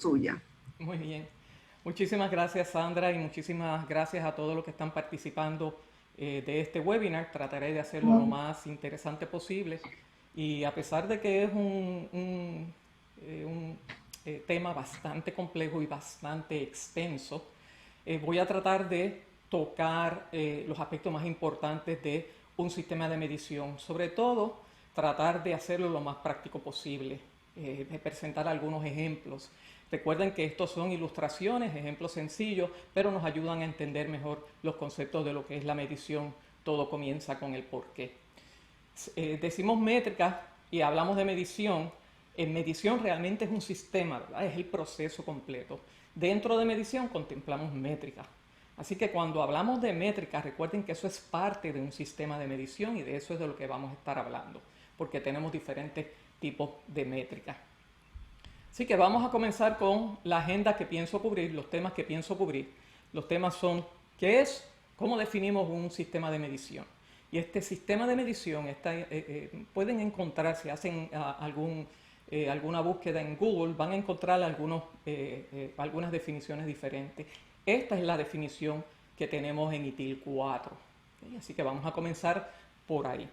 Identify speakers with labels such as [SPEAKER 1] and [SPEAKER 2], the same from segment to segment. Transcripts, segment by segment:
[SPEAKER 1] tuya.
[SPEAKER 2] Muy bien. Muchísimas gracias, Sandra, y muchísimas gracias a todos los que están participando de este webinar. Trataré de hacerlo lo más interesante posible. Y a pesar de que es un tema bastante complejo y bastante extenso, voy a tratar de tocar los aspectos más importantes de un sistema de medición. Sobre todo, tratar de hacerlo lo más práctico posible, de presentar algunos ejemplos. Recuerden que estos son ilustraciones, ejemplos sencillos, pero nos ayudan a entender mejor los conceptos de lo que es la medición. Todo comienza con el porqué. Decimos métrica y hablamos de medición. En medición realmente es un sistema, ¿verdad? Es el proceso completo. Dentro de medición contemplamos métricas. Así que cuando hablamos de métricas, recuerden que eso es parte de un sistema de medición y de eso es de lo que vamos a estar hablando, porque tenemos diferentes tipos de métricas. Así que vamos a comenzar con la agenda que pienso cubrir, los temas que pienso cubrir. Los temas son, ¿qué es? ¿Cómo definimos un sistema de medición? Y este sistema de medición pueden encontrar, si hacen alguna búsqueda en Google, van a encontrar algunas definiciones diferentes. Esta es la definición que tenemos en ITIL 4. ¿Okay? Así que vamos a comenzar por ahí.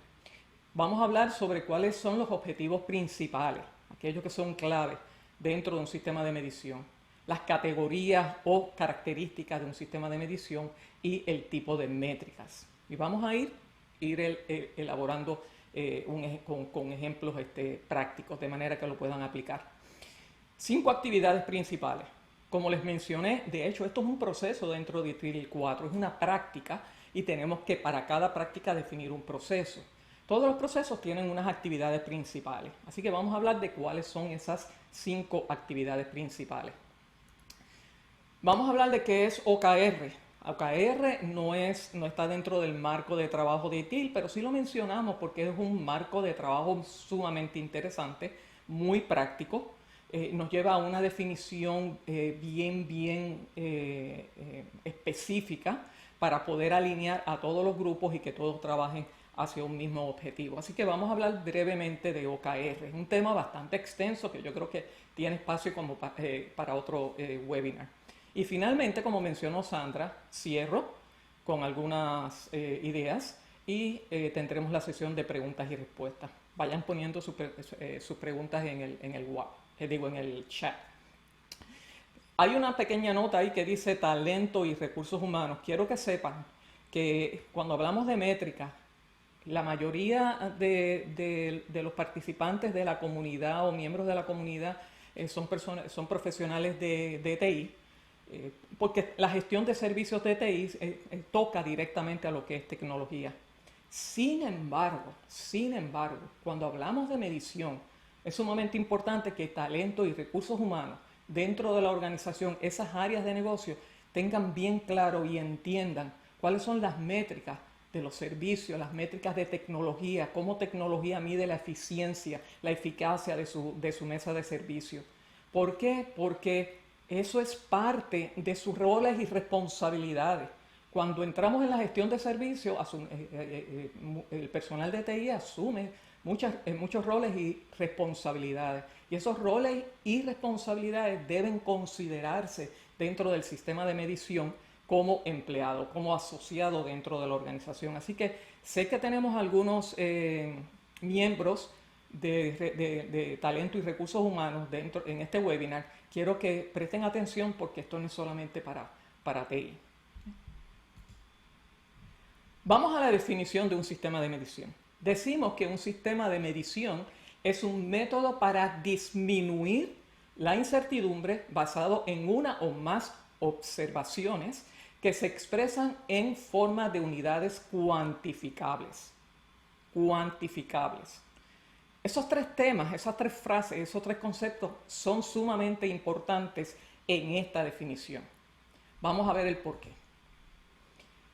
[SPEAKER 2] Vamos a hablar sobre cuáles son los objetivos principales, aquellos que son claves dentro de un sistema de medición, las categorías o características de un sistema de medición y el tipo de métricas. Y vamos a ir elaborando con ejemplos prácticos, de manera que lo puedan aplicar. 5 actividades principales. Como les mencioné, de hecho, esto es un proceso dentro de TRIL 4, es una práctica y tenemos que para cada práctica definir un proceso. Todos los procesos tienen unas actividades principales, así que vamos a hablar de cuáles son esas 5 actividades principales. Vamos a hablar de qué es OKR. OKR no está dentro del marco de trabajo de ITIL, pero sí lo mencionamos porque es un marco de trabajo sumamente interesante, muy práctico. Nos lleva a una definición bien específica para poder alinear a todos los grupos y que todos trabajen hacia un mismo objetivo. Así que vamos a hablar brevemente de OKR. Es un tema bastante extenso que yo creo que tiene espacio para otro webinar. Y finalmente, como mencionó Sandra, cierro con algunas ideas y tendremos la sesión de preguntas y respuestas. Vayan poniendo sus preguntas en el chat. Hay una pequeña nota ahí que dice talento y recursos humanos. Quiero que sepan que cuando hablamos de métricas, la mayoría de los participantes de la comunidad o miembros de la comunidad son profesionales de TI, porque la gestión de servicios de TI toca directamente a lo que es tecnología. Sin embargo, cuando hablamos de medición, es sumamente importante que talento y recursos humanos dentro de la organización, esas áreas de negocio, tengan bien claro y entiendan cuáles son las métricas de los servicios, las métricas de tecnología, cómo tecnología mide la eficiencia, la eficacia de su mesa de servicio. ¿Por qué? Porque eso es parte de sus roles y responsabilidades. Cuando entramos en la gestión de servicios, el personal de TI asume muchos roles y responsabilidades. Y esos roles y responsabilidades deben considerarse dentro del sistema de medición como empleado, como asociado dentro de la organización. Así que sé que tenemos algunos miembros de talento y recursos humanos en este webinar. Quiero que presten atención porque esto no es solamente para TI. Vamos a la definición de un sistema de medición. Decimos que un sistema de medición es un método para disminuir la incertidumbre basado en una o más observaciones que se expresan en forma de unidades cuantificables. Cuantificables. Esos 3 temas, esas 3 frases, esos 3 conceptos son sumamente importantes en esta definición. Vamos a ver el porqué.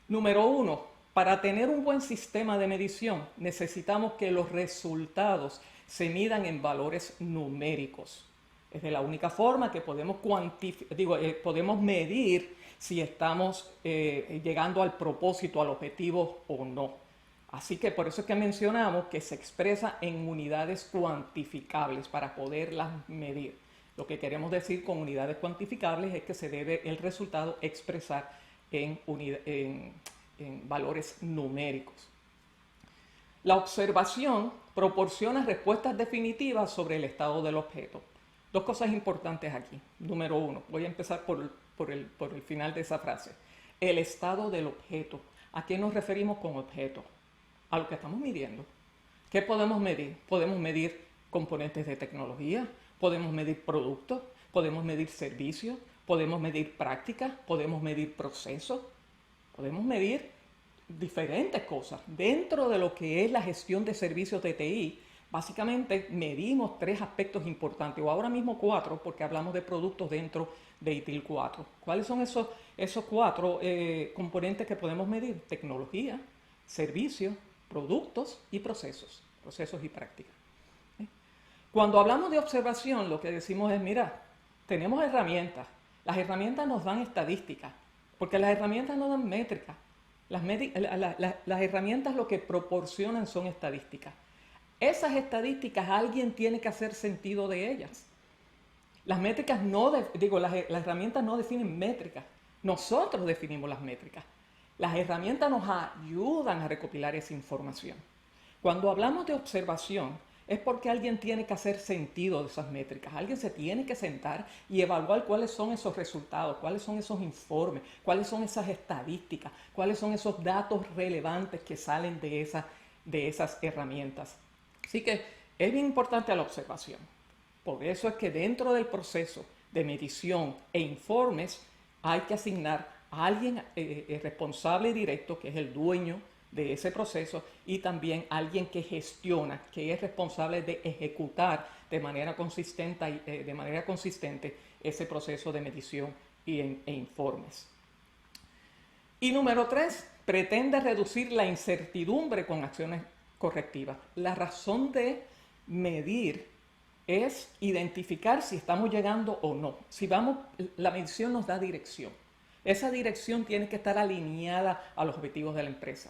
[SPEAKER 2] Número 1, para tener un buen sistema de medición necesitamos que los resultados se midan en valores numéricos. Es de la única forma que podemos podemos medir si estamos llegando al propósito, al objetivo o no. Así que por eso es que mencionamos que se expresa en unidades cuantificables para poderlas medir. Lo que queremos decir con unidades cuantificables es que se debe el resultado expresar en valores numéricos. La observación proporciona respuestas definitivas sobre el estado del objeto. Dos cosas importantes aquí. Número uno, voy a empezar por el final de esa frase. El estado del objeto. ¿A qué nos referimos con objeto? A lo que estamos midiendo. ¿Qué podemos medir? Podemos medir componentes de tecnología, podemos medir productos, podemos medir servicios, podemos medir prácticas, podemos medir procesos, podemos medir diferentes cosas. Dentro de lo que es la gestión de servicios de TI, básicamente medimos 3 aspectos importantes, o ahora mismo 4, porque hablamos de productos dentro de ITIL 4. ¿Cuáles son esos 4 componentes que podemos medir? Tecnología, servicios, productos y procesos y prácticas. Cuando hablamos de observación, lo que decimos es, mira, tenemos herramientas. Las herramientas nos dan estadísticas, porque las herramientas nos dan métricas. Las herramientas lo que proporcionan son estadísticas. Esas estadísticas alguien tiene que hacer sentido de ellas. Las métricas las herramientas no definen métricas. Nosotros definimos las métricas. Las herramientas nos ayudan a recopilar esa información. Cuando hablamos de observación, es porque alguien tiene que hacer sentido de esas métricas. Alguien se tiene que sentar y evaluar cuáles son esos resultados, cuáles son esos informes, cuáles son esas estadísticas, cuáles son esos datos relevantes que salen de esas herramientas. Así que es bien importante la observación. Por eso es que dentro del proceso de medición e informes hay que asignar a alguien responsable directo, que es el dueño de ese proceso, y también alguien que gestiona, que es responsable de ejecutar de manera consistente ese proceso de medición e informes. Y número 3, pretende reducir la incertidumbre con acciones correctivas. La razón de medir es identificar si estamos llegando o no. La medición nos da dirección. Esa dirección tiene que estar alineada a los objetivos de la empresa.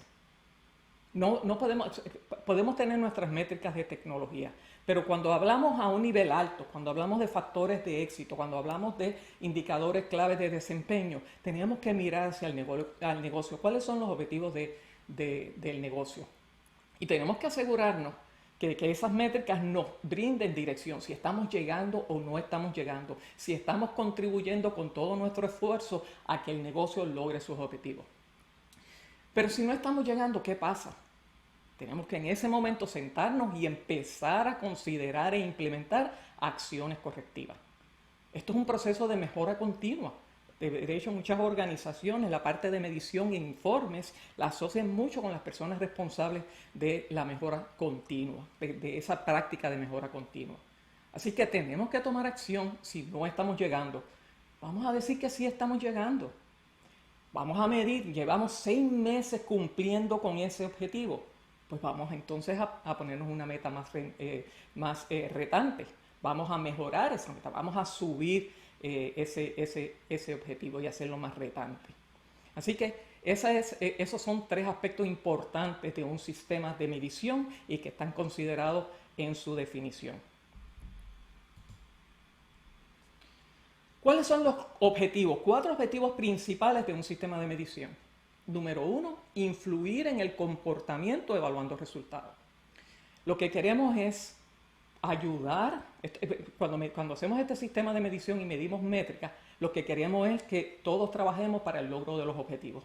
[SPEAKER 2] No podemos tener nuestras métricas de tecnología, pero cuando hablamos a un nivel alto, cuando hablamos de factores de éxito, cuando hablamos de indicadores claves de desempeño, tenemos que mirar hacia el negocio. ¿Cuáles son los objetivos del negocio? Y tenemos que asegurarnos que esas métricas nos brinden dirección, si estamos llegando o no estamos llegando, si estamos contribuyendo con todo nuestro esfuerzo a que el negocio logre sus objetivos. Pero si no estamos llegando, ¿qué pasa? Tenemos que en ese momento sentarnos y empezar a considerar e implementar acciones correctivas. Esto es un proceso de mejora continua. De hecho, muchas organizaciones, la parte de medición e informes, la asocian mucho con las personas responsables de la mejora continua, de esa práctica de mejora continua. Así que tenemos que tomar acción si no estamos llegando. Vamos a decir que sí estamos llegando. Vamos a medir, llevamos 6 meses cumpliendo con ese objetivo. Pues vamos entonces a ponernos una meta más retante. Vamos a mejorar esa meta, vamos a subir ese objetivo y hacerlo más retante. Así que esos son 3 aspectos importantes de un sistema de medición y que están considerados en su definición. ¿Cuáles son los objetivos? 4 objetivos principales de un sistema de medición. Número 1, influir en el comportamiento evaluando resultados. Lo que queremos es ayudar, cuando hacemos este sistema de medición y medimos métricas, lo que queremos es que todos trabajemos para el logro de los objetivos.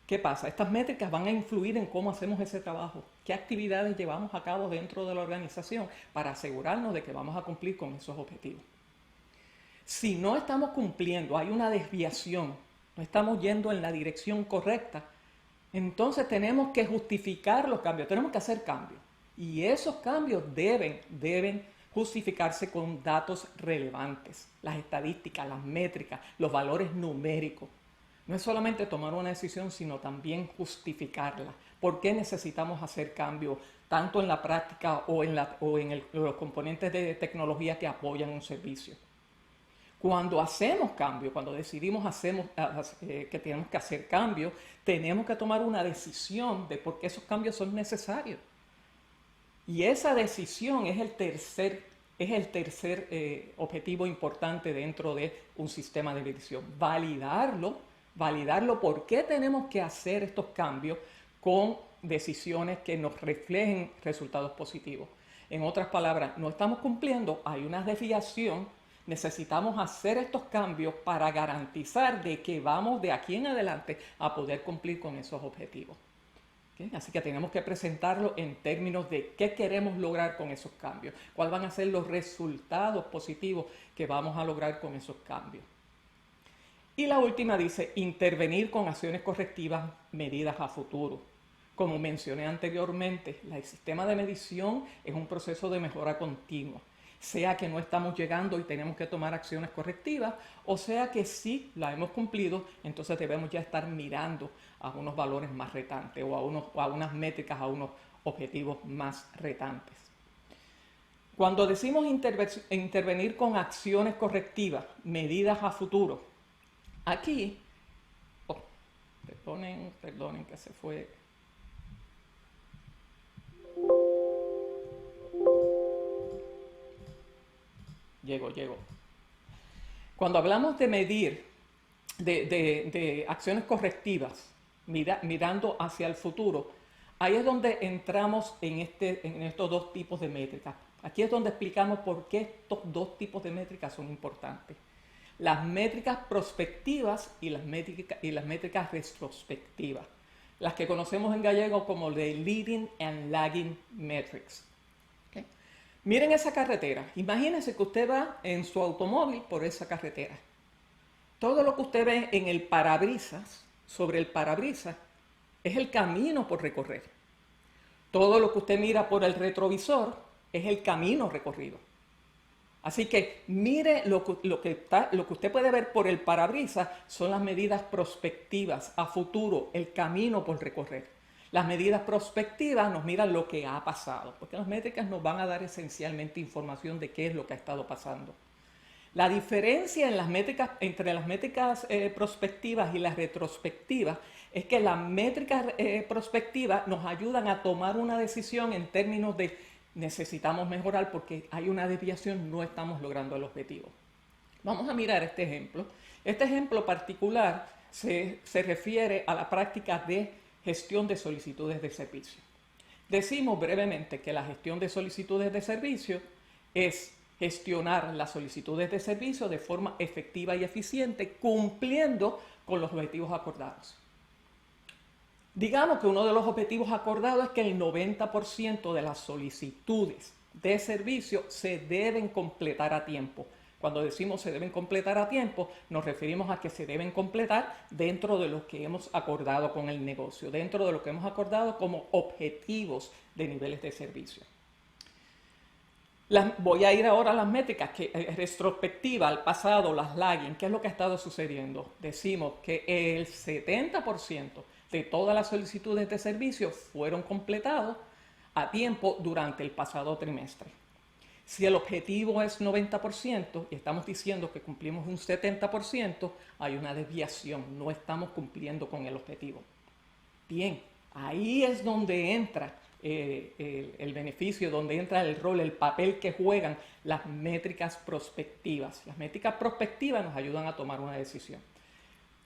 [SPEAKER 2] ¿Qué pasa? Estas métricas van a influir en cómo hacemos ese trabajo, qué actividades llevamos a cabo dentro de la organización para asegurarnos de que vamos a cumplir con esos objetivos. Si no estamos cumpliendo, hay una desviación, no estamos yendo en la dirección correcta, entonces tenemos que justificar los cambios, tenemos que hacer cambios. Y esos cambios deben justificarse con datos relevantes, las estadísticas, las métricas, los valores numéricos. No es solamente tomar una decisión, sino también justificarla. ¿Por qué necesitamos hacer cambios, tanto en la práctica o en los componentes de tecnología que apoyan un servicio? Cuando hacemos cambios, cuando decidimos que tenemos que hacer cambios, tenemos que tomar una decisión de por qué esos cambios son necesarios. Y esa decisión es el tercer es el tercer objetivo importante dentro de un sistema de medición. Validarlo por qué tenemos que hacer estos cambios con decisiones que nos reflejen resultados positivos. En otras palabras, no estamos cumpliendo, hay una desviación, necesitamos hacer estos cambios para garantizar de que vamos de aquí en adelante a poder cumplir con esos objetivos. ¿Okay? Así que tenemos que presentarlo en términos de qué queremos lograr con esos cambios, cuáles van a ser los resultados positivos que vamos a lograr con esos cambios. Y la última dice, intervenir con acciones correctivas medidas a futuro. Como mencioné anteriormente, el sistema de medición es un proceso de mejora continua. Sea que no estamos llegando y tenemos que tomar acciones correctivas, o sea que sí la hemos cumplido, entonces debemos ya estar mirando a unos valores más retantes o a unas métricas, a unos objetivos más retantes. Cuando decimos intervenir con acciones correctivas, medidas a futuro, aquí, perdonen que se fue. Llego. Cuando hablamos de medir, de acciones correctivas, mirando hacia el futuro, ahí es donde entramos en estos dos tipos de métricas. Aquí es donde explicamos por qué estos dos tipos de métricas son importantes. Las métricas prospectivas y las métricas retrospectivas. Las que conocemos en gallego como de leading and lagging metrics. Miren esa carretera. Imagínense que usted va en su automóvil por esa carretera. Todo lo que usted ve en el parabrisas, sobre el parabrisas, es el camino por recorrer. Todo lo que usted mira por el retrovisor es el camino recorrido. Así que mire lo que usted puede ver por el parabrisas son las medidas prospectivas a futuro, el camino por recorrer. Las medidas prospectivas nos miran lo que ha pasado, porque las métricas nos van a dar esencialmente información de qué es lo que ha estado pasando. La diferencia en las métricas, entre las métricas prospectivas y las retrospectivas es que las métricas prospectivas nos ayudan a tomar una decisión en términos de necesitamos mejorar porque hay una desviación, no estamos logrando el objetivo. Vamos a mirar este ejemplo. Este ejemplo particular se refiere a la práctica de gestión de solicitudes de servicio. Decimos brevemente que la gestión de solicitudes de servicio es gestionar las solicitudes de servicio de forma efectiva y eficiente, cumpliendo con los objetivos acordados. Digamos que uno de los objetivos acordados es que el 90% de las solicitudes de servicio se deben completar a tiempo. Cuando decimos se deben completar a tiempo, nos referimos a que se deben completar dentro de lo que hemos acordado con el negocio, dentro de lo que hemos acordado como objetivos de niveles de servicio. Voy a ir ahora a las métricas que retrospectiva al pasado, las lagging. ¿Qué es lo que ha estado sucediendo? Decimos que el 70% de todas las solicitudes de servicio fueron completados a tiempo durante el pasado trimestre. Si el objetivo es 90% y estamos diciendo que cumplimos un 70%, hay una desviación, no estamos cumpliendo con el objetivo. Bien, ahí es donde entra el beneficio, donde entra el rol, el papel que juegan las métricas prospectivas. Las métricas prospectivas nos ayudan a tomar una decisión.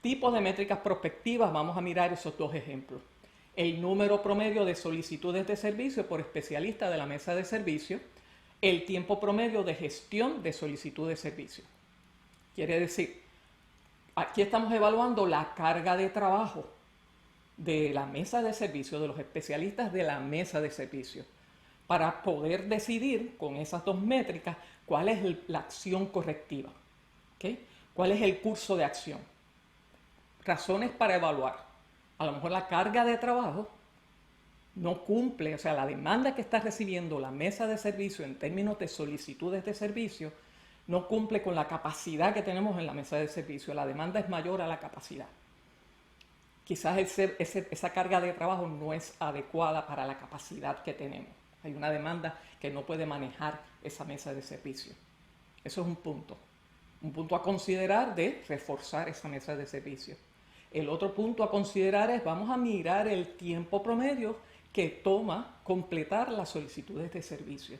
[SPEAKER 2] Tipos de métricas prospectivas, vamos a mirar esos dos ejemplos. El número promedio de solicitudes de servicio por especialista de la mesa de servicio, el tiempo promedio de gestión de solicitud de servicio. Quiere decir, aquí estamos evaluando la carga de trabajo de la mesa de servicio, de los especialistas de la mesa de servicio, para poder decidir con esas dos métricas cuál es la acción correctiva, ¿okay? ¿Cuál es el curso de acción? Razones para evaluar. A lo mejor la carga de trabajo no cumple, o sea, la demanda que está recibiendo la mesa de servicio en términos de solicitudes de servicio no cumple con la capacidad que tenemos en la mesa de servicio. La demanda es mayor a la capacidad. Quizás esa carga de trabajo no es adecuada para la capacidad que tenemos. Hay una demanda que no puede manejar esa mesa de servicio. Eso es un punto. Un punto a considerar de reforzar esa mesa de servicio. El otro punto a considerar es, vamos a mirar el tiempo promedio que toma completar las solicitudes de servicio.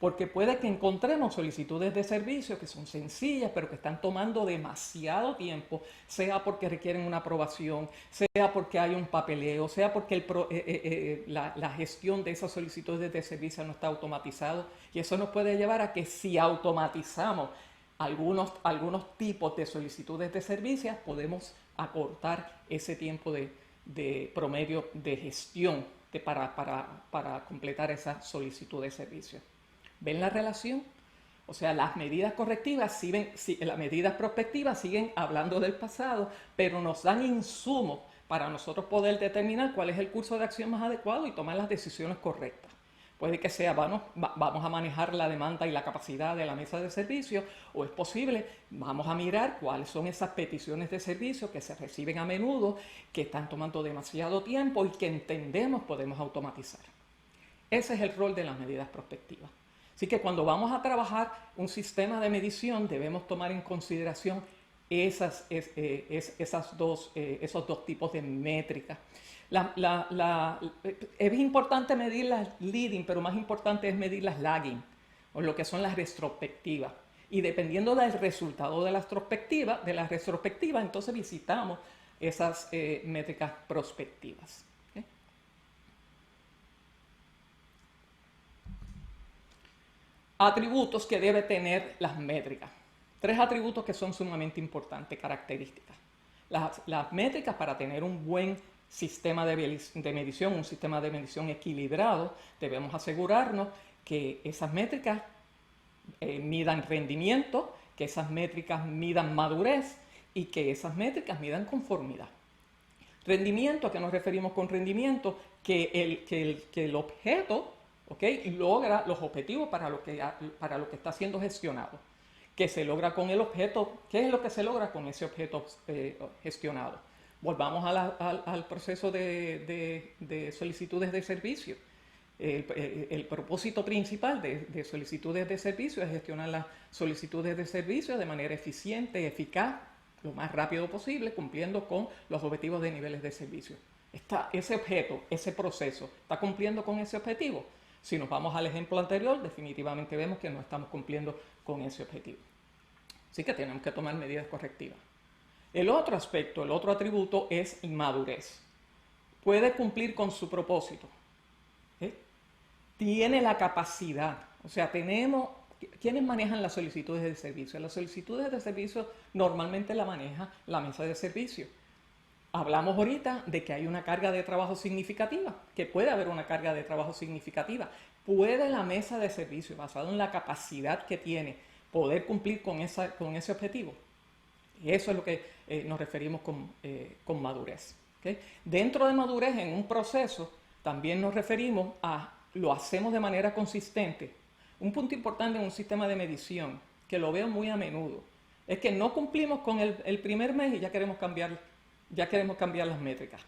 [SPEAKER 2] porque puede que encontremos solicitudes de servicio que son sencillas, pero que están tomando demasiado tiempo, sea porque requieren una aprobación, sea porque hay un papeleo, sea porque la gestión de esas solicitudes de servicio no está automatizado. Y eso nos puede llevar a que si automatizamos algunos tipos de solicitudes de servicios, podemos acortar ese tiempo de promedio de gestión para completar esa solicitud de servicio. ¿Ven la relación? O sea, las medidas correctivas las medidas prospectivas siguen hablando del pasado, pero nos dan insumos para nosotros poder determinar cuál es el curso de acción más adecuado y tomar las decisiones correctas. Puede que sea, vamos a manejar la demanda y la capacidad de la mesa de servicio, o es posible, vamos a mirar cuáles son esas peticiones de servicio que se reciben a menudo, que están tomando demasiado tiempo y que entendemos podemos automatizar. Ese es el rol de las medidas prospectivas. Así que cuando vamos a trabajar un sistema de medición debemos tomar en consideración esos dos tipos de métricas. Es importante medir las leading, pero más importante es medir las lagging, o lo que son las retrospectivas. Y dependiendo del resultado de la retrospectiva, entonces visitamos esas métricas prospectivas. ¿Okay? Atributos que debe tener las métricas. 3 atributos que son sumamente importantes, características. Las métricas, para tener un buen sistema de medición, un sistema de medición equilibrado, debemos asegurarnos que esas métricas midan rendimiento, que esas métricas midan madurez y que esas métricas midan conformidad. Rendimiento, ¿a qué nos referimos con rendimiento? Que el objeto, ¿okay?, logra los objetivos para lo que está siendo gestionado. Que se logra con el objeto. ¿Qué es lo que se logra con ese objeto gestionado? Volvamos al proceso de solicitudes de servicio. El propósito principal de solicitudes de servicio es gestionar las solicitudes de servicio de manera eficiente, eficaz, lo más rápido posible, cumpliendo con los objetivos de niveles de servicio. Ese objeto, ese proceso, ¿está cumpliendo con ese objetivo? Si nos vamos al ejemplo anterior, definitivamente vemos que no estamos cumpliendo con ese objetivo. Así que tenemos que tomar medidas correctivas. El otro aspecto, el otro atributo es madurez. Puede cumplir con su propósito. ¿Okay? Tiene la capacidad. O sea, ¿quiénes manejan las solicitudes de servicio? Las solicitudes de servicio normalmente la maneja la mesa de servicio. Hablamos ahorita de que hay una carga de trabajo significativa, que puede haber una carga de trabajo significativa. ¿Puede la mesa de servicio, basado en la capacidad que tiene, poder cumplir con ese objetivo? Eso es lo que nos referimos con madurez. ¿Okay? Dentro de madurez, en un proceso, también nos referimos a lo hacemos de manera consistente. Un punto importante en un sistema de medición, que lo veo muy a menudo, es que no cumplimos con el primer mes y ya queremos cambiar las métricas.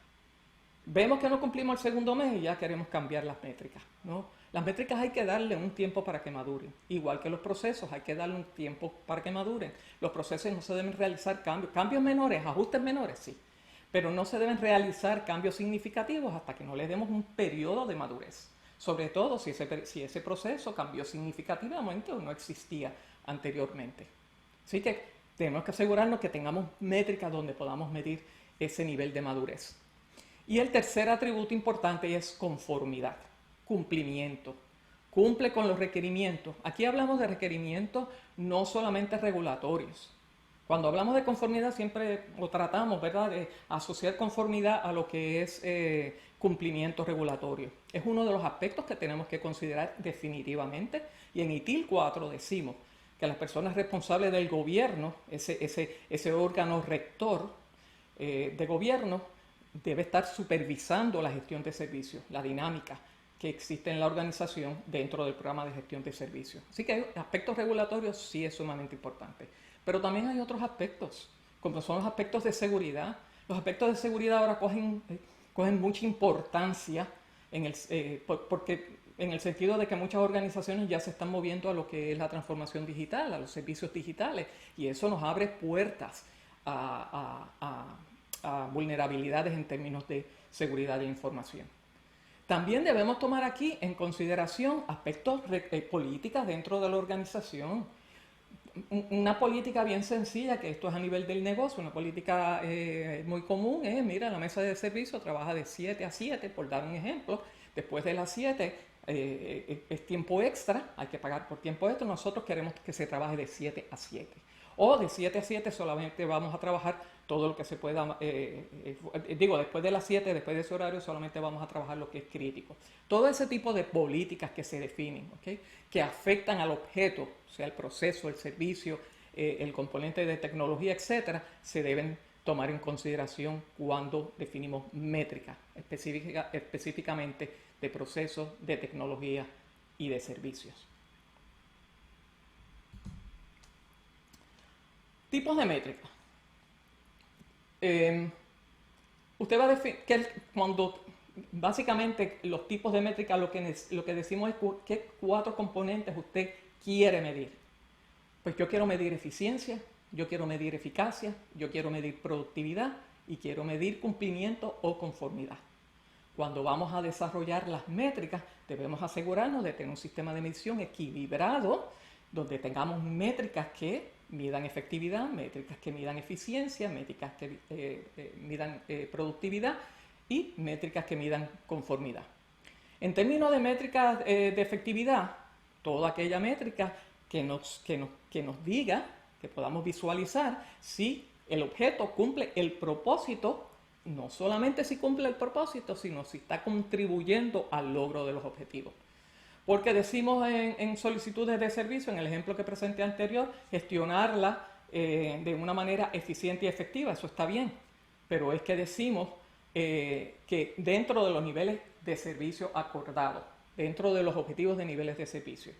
[SPEAKER 2] Vemos que no cumplimos el segundo mes y ya queremos cambiar las métricas, ¿no? Las métricas hay que darle un tiempo para que maduren. Igual que los procesos, hay que darle un tiempo para que maduren. Los procesos no se deben realizar cambios menores, ajustes menores, sí. Pero no se deben realizar cambios significativos hasta que no le demos un periodo de madurez. Sobre todo si ese proceso cambió significativamente o no existía anteriormente. Así que tenemos que asegurarnos que tengamos métricas donde podamos medir ese nivel de madurez. Y el tercer atributo importante es conformidad, cumplimiento. Cumple con los requerimientos. Aquí hablamos de requerimientos no solamente regulatorios. Cuando hablamos de conformidad siempre lo tratamos, ¿verdad?, de asociar conformidad a lo que es cumplimiento regulatorio. Es uno de los aspectos que tenemos que considerar definitivamente. Y en ITIL 4 decimos que las personas responsables del gobierno, ese órgano rector de gobierno, debe estar supervisando la gestión de servicios, la dinámica que existe en la organización dentro del programa de gestión de servicios. Así que hay aspectos regulatorios, sí es sumamente importante. Pero también hay otros aspectos, como son los aspectos de seguridad. Los aspectos de seguridad ahora cogen mucha importancia porque en el sentido de que muchas organizaciones ya se están moviendo a lo que es la transformación digital, a los servicios digitales, y eso nos abre puertas a vulnerabilidades en términos de seguridad de información. También debemos tomar aquí en consideración aspectos políticas dentro de la organización. Una política bien sencilla, que esto es a nivel del negocio, una política muy común es, mira, la mesa de servicio trabaja de 7 a 7, por dar un ejemplo. Después de las 7 es tiempo extra, hay que pagar por tiempo extra. Nosotros queremos que se trabaje de 7 a 7. O de 7 a 7 solamente vamos a trabajar todo lo que se pueda, después de las 7, después de ese horario, solamente vamos a trabajar lo que es crítico. Todo ese tipo de políticas que se definen, ¿okay?, que afectan al objeto, o sea, el proceso, el servicio, el componente de tecnología, etcétera, se deben tomar en consideración cuando definimos métricas específicamente de procesos, de tecnología y de servicios. Tipos de métricas. Usted va a definir cuando básicamente los tipos de métrica lo que decimos es qué 4 componentes usted quiere medir. Pues yo quiero medir eficiencia, yo quiero medir eficacia, yo quiero medir productividad y quiero medir cumplimiento o conformidad. Cuando vamos a desarrollar las métricas, debemos asegurarnos de tener un sistema de medición equilibrado, donde tengamos métricas que midan efectividad, métricas que midan eficiencia, métricas que midan productividad y métricas que midan conformidad. En términos de métricas de efectividad, toda aquella métrica que nos diga, que podamos visualizar si el objeto cumple el propósito, no solamente si cumple el propósito, sino si está contribuyendo al logro de los objetivos. Porque decimos en solicitudes de servicio, en el ejemplo que presenté anterior, gestionarla de una manera eficiente y efectiva, eso está bien, pero es que decimos que dentro de los niveles de servicio acordados, dentro de los objetivos de niveles de servicio,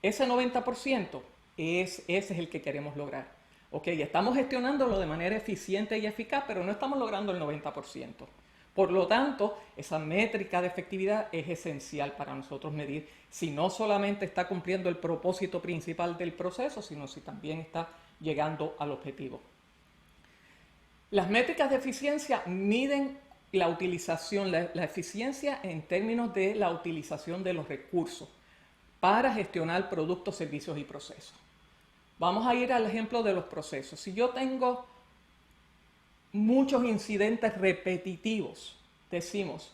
[SPEAKER 2] ese 90% ese es el que queremos lograr. Ok, estamos gestionándolo de manera eficiente y eficaz, pero no estamos logrando el 90%. Por lo tanto, esa métrica de efectividad es esencial para nosotros medir si no solamente está cumpliendo el propósito principal del proceso, sino si también está llegando al objetivo. Las métricas de eficiencia miden la utilización, la eficiencia en términos de la utilización de los recursos para gestionar productos, servicios y procesos. Vamos a ir al ejemplo de los procesos. Si yo tengo muchos incidentes repetitivos, decimos,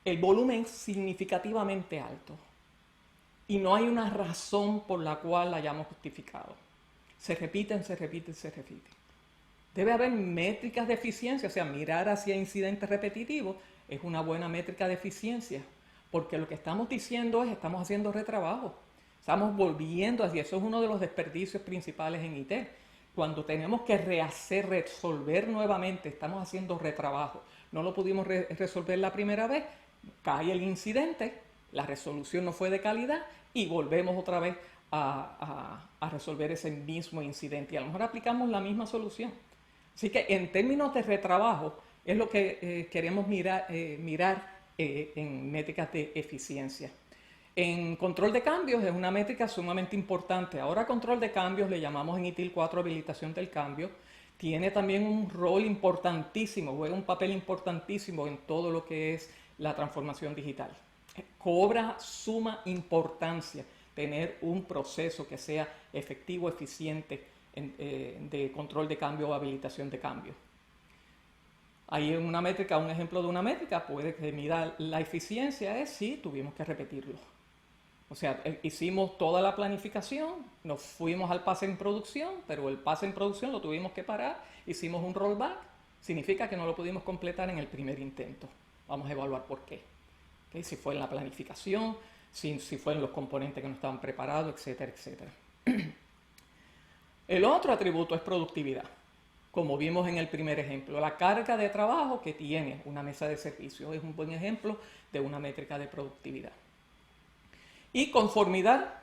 [SPEAKER 2] el volumen es significativamente alto y no hay una razón por la cual la hayamos justificado. Se repiten. Debe haber métricas de eficiencia, o sea, mirar hacia incidentes repetitivos es una buena métrica de eficiencia, porque lo que estamos diciendo es, estamos haciendo retrabajo, estamos volviendo hacia eso, es uno de los desperdicios principales en IT. Cuando tenemos que resolver nuevamente, estamos haciendo retrabajo. No lo pudimos resolver la primera vez, cae el incidente, la resolución no fue de calidad y volvemos otra vez a resolver ese mismo incidente. Y a lo mejor aplicamos la misma solución. Así que en términos de retrabajo es lo que queremos mirar en métricas de eficiencia. En control de cambios es una métrica sumamente importante. Ahora control de cambios le llamamos en ITIL 4 habilitación del cambio. Tiene también un rol importantísimo, juega un papel importantísimo en todo lo que es la transformación digital. Cobra suma importancia tener un proceso que sea efectivo, eficiente de control de cambio o habilitación de cambio. Hay una métrica, un ejemplo de una métrica, puede que mida la eficiencia, es si tuvimos que repetirlo. O sea, hicimos toda la planificación, nos fuimos al pase en producción, pero el pase en producción lo tuvimos que parar, hicimos un rollback, significa que no lo pudimos completar en el primer intento. Vamos a evaluar por qué. ¿Okay? Si fue en la planificación, si fue en los componentes que no estaban preparados, etcétera, etcétera. El otro atributo es productividad, como vimos en el primer ejemplo. La carga de trabajo que tiene una mesa de servicios es un buen ejemplo de una métrica de productividad. Y conformidad,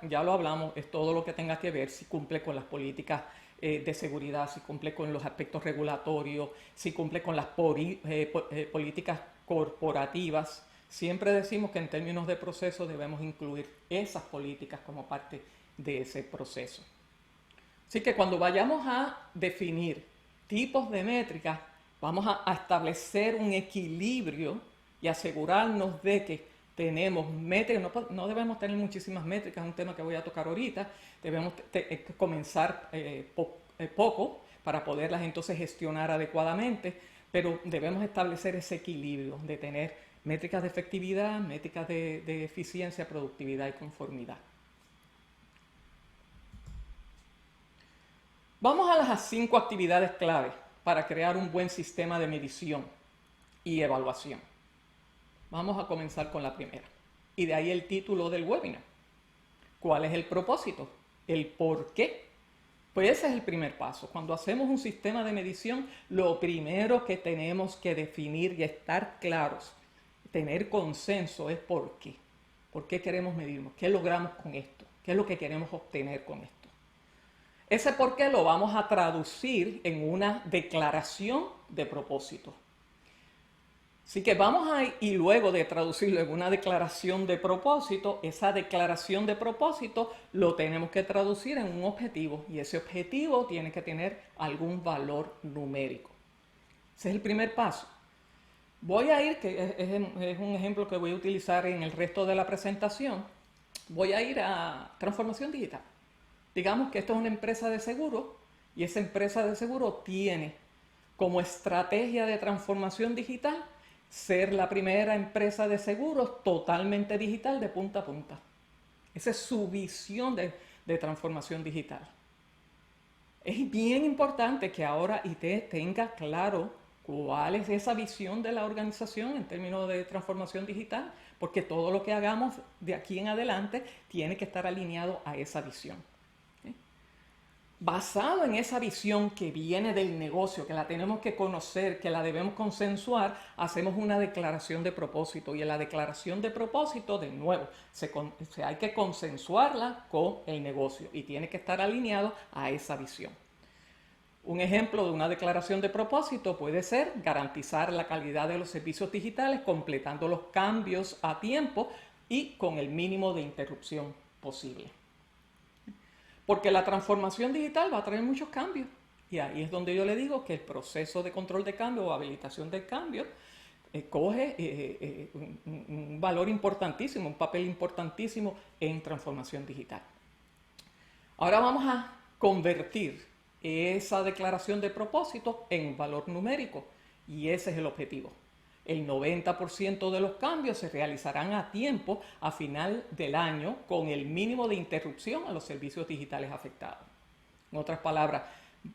[SPEAKER 2] ya lo hablamos, es todo lo que tenga que ver si cumple con las políticas de seguridad, si cumple con los aspectos regulatorios, si cumple con las políticas corporativas. Siempre decimos que en términos de proceso debemos incluir esas políticas como parte de ese proceso. Así que cuando vayamos a definir tipos de métricas, vamos a establecer un equilibrio y asegurarnos de que tenemos métricas, no debemos tener muchísimas métricas, es un tema que voy a tocar ahorita, debemos comenzar poco para poderlas entonces gestionar adecuadamente, pero debemos establecer ese equilibrio de tener métricas de efectividad, métricas de eficiencia, productividad y conformidad. Vamos a las 5 actividades clave para crear un buen sistema de medición y evaluación. Vamos a comenzar con la primera. Y de ahí el título del webinar. ¿Cuál es el propósito? ¿El por qué? Pues ese es el primer paso. Cuando hacemos un sistema de medición, lo primero que tenemos que definir y estar claros, tener consenso es por qué. ¿Por qué queremos medirnos? ¿Qué logramos con esto? ¿Qué es lo que queremos obtener con esto? Ese por qué lo vamos a traducir en una declaración de propósito. Así que vamos a, y luego de traducirlo en una declaración de propósito, esa declaración de propósito lo tenemos que traducir en un objetivo y ese objetivo tiene que tener algún valor numérico. Ese es el primer paso. Voy a ir, que es un ejemplo que voy a utilizar en el resto de la presentación, voy a ir a transformación digital. Digamos que esto es una empresa de seguro y esa empresa de seguro tiene como estrategia de transformación digital ser la primera empresa de seguros totalmente digital de punta a punta. Esa es su visión de transformación digital. Es bien importante que ahora IT tenga claro cuál es esa visión de la organización en términos de transformación digital, porque todo lo que hagamos de aquí en adelante tiene que estar alineado a esa visión. Basado en esa visión que viene del negocio, que la tenemos que conocer, que la debemos consensuar, hacemos una declaración de propósito. Y en la declaración de propósito, de nuevo, hay que consensuarla con el negocio y tiene que estar alineado a esa visión. Un ejemplo de una declaración de propósito puede ser garantizar la calidad de los servicios digitales, completando los cambios a tiempo y con el mínimo de interrupción posible. Porque la transformación digital va a traer muchos cambios. Y ahí es donde yo le digo que el proceso de control de cambio o habilitación del cambio coge un valor importantísimo, un papel importantísimo en transformación digital. Ahora vamos a convertir esa declaración de propósito en valor numérico y ese es el objetivo. El 90% de los cambios se realizarán a tiempo a final del año con el mínimo de interrupción a los servicios digitales afectados. En otras palabras,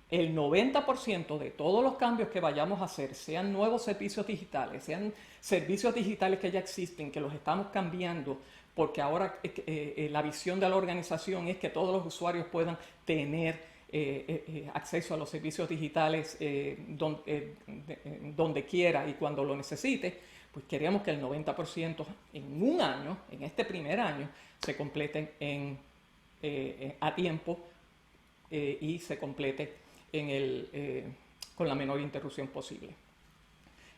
[SPEAKER 2] el 90% de todos los cambios que vayamos a hacer, sean nuevos servicios digitales, sean servicios digitales que ya existen, que los estamos cambiando, porque ahora la visión de la organización es que todos los usuarios puedan tener acceso a los servicios digitales donde quiera y cuando lo necesite, pues queremos que el 90% en un año, en este primer año, se completen a tiempo y se complete con la menor interrupción posible.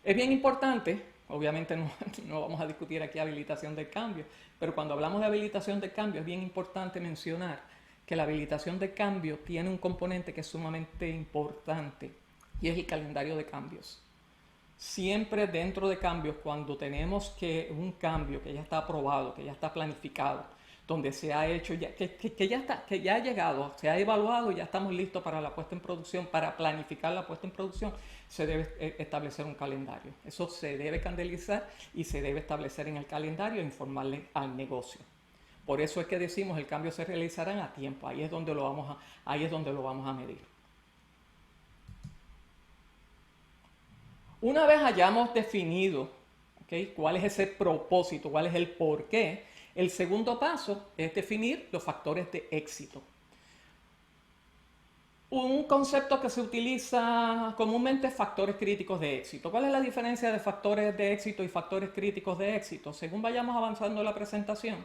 [SPEAKER 2] Es bien importante, obviamente no vamos a discutir aquí habilitación del cambio, pero cuando hablamos de habilitación del cambio es bien importante mencionar que la habilitación de cambio tiene un componente que es sumamente importante y es el calendario de cambios. Siempre dentro de cambios, cuando tenemos un cambio que ya está aprobado, que ya está planificado, donde se ha hecho, que ya ha llegado, se ha evaluado y ya estamos listos para la puesta en producción, para planificar la puesta en producción, se debe establecer un calendario. Eso se debe calendarizar y se debe establecer en el calendario e informarle al negocio. Por eso es que decimos el cambio se realizará a tiempo. Ahí es donde lo vamos a medir. Una vez hayamos definido cuál es ese propósito, cuál es el porqué, el segundo paso es definir los factores de éxito. Un concepto que se utiliza comúnmente es factores críticos de éxito. ¿Cuál es la diferencia de factores de éxito y factores críticos de éxito? Según vayamos avanzando en la presentación,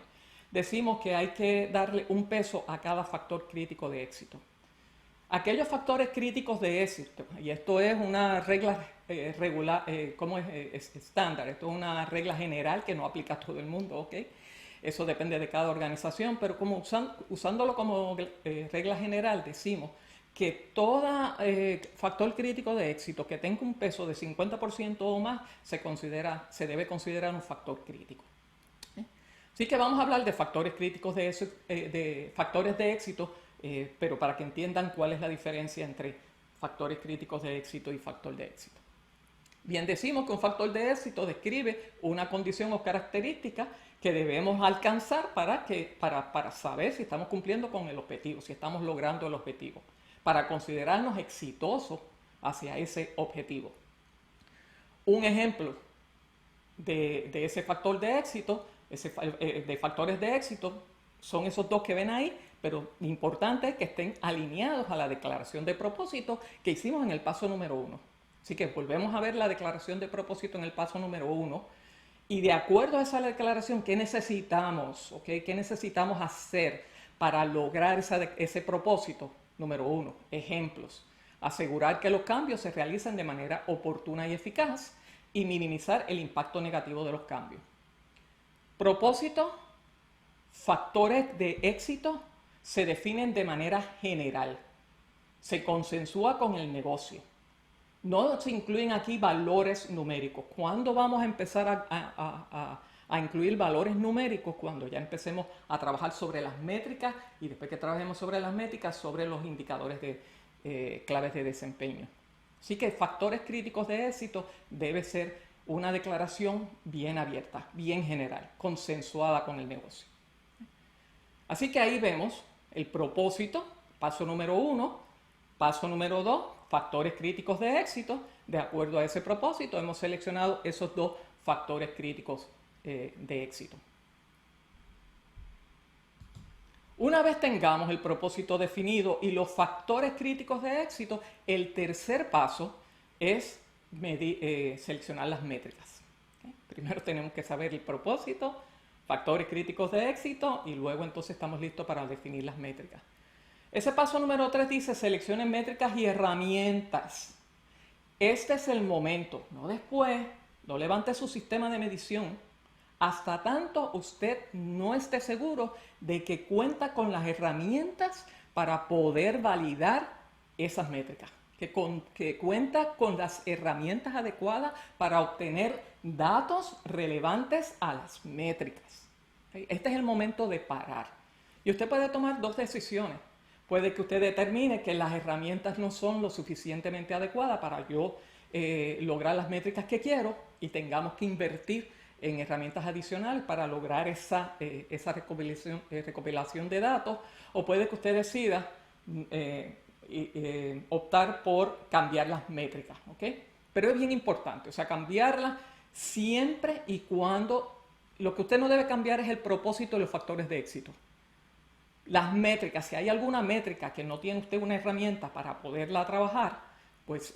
[SPEAKER 2] decimos que hay que darle un peso a cada factor crítico de éxito. Aquellos factores críticos de éxito, y esto es una regla regular, es estándar, esto es una regla general que no aplica a todo el mundo, ¿ok? Eso depende de cada organización, pero usándolo como regla general decimos que todo factor crítico de éxito que tenga un peso de 50% o más se debe considerar un factor crítico. Así que vamos a hablar de factores críticos de factores de éxito, pero para que entiendan cuál es la diferencia entre factores críticos de éxito y factor de éxito. Bien, decimos que un factor de éxito describe una condición o característica que debemos alcanzar para saber si estamos cumpliendo con el objetivo, si estamos logrando el objetivo, para considerarnos exitosos hacia ese objetivo. Un ejemplo de ese factor de éxito, de factores de éxito, son esos dos que ven ahí, pero lo importante es que estén alineados a la declaración de propósito que hicimos en el paso número 1. Así que volvemos a ver la declaración de propósito en el paso número 1 y de acuerdo a esa declaración, ¿qué necesitamos? ¿Okay? ¿Qué necesitamos hacer para lograr ese propósito? Número 1, ejemplos. Asegurar que los cambios se realicen de manera oportuna y eficaz y minimizar el impacto negativo de los cambios. Propósito, factores de éxito se definen de manera general. Se consensúa con el negocio. No se incluyen aquí valores numéricos. ¿Cuándo vamos a empezar a incluir valores numéricos? Cuando ya empecemos a trabajar sobre las métricas y después que trabajemos sobre las métricas, sobre los indicadores de claves de desempeño. Así que factores críticos de éxito debe ser una declaración bien abierta, bien general, consensuada con el negocio. Así que ahí vemos el propósito, paso número 1, paso número 2, factores críticos de éxito. De acuerdo a ese propósito, hemos seleccionado esos dos factores críticos de éxito. Una vez tengamos el propósito definido y los factores críticos de éxito, el tercer paso es seleccionar las métricas. ¿Okay? Primero tenemos que saber el propósito, factores críticos de éxito y luego entonces estamos listos para definir las métricas. Ese paso número 3 dice seleccionen métricas y herramientas. Este es el momento, no después, no levante su sistema de medición hasta tanto usted no esté seguro de que cuenta con las herramientas para poder validar esas métricas, que cuenta con las herramientas adecuadas para obtener datos relevantes a las métricas. ¿Okay? Este es el momento de parar. Y usted puede tomar dos decisiones. Puede que usted determine que las herramientas no son lo suficientemente adecuadas para yo lograr las métricas que quiero y tengamos que invertir en herramientas adicionales para lograr esa recopilación de datos, o puede que usted decida optar por cambiar las métricas, ¿okay? Pero es bien importante, o sea, cambiarlas siempre y cuando lo que usted no debe cambiar es el propósito de los factores de éxito. Las métricas, si hay alguna métrica que no tiene usted una herramienta para poderla trabajar, pues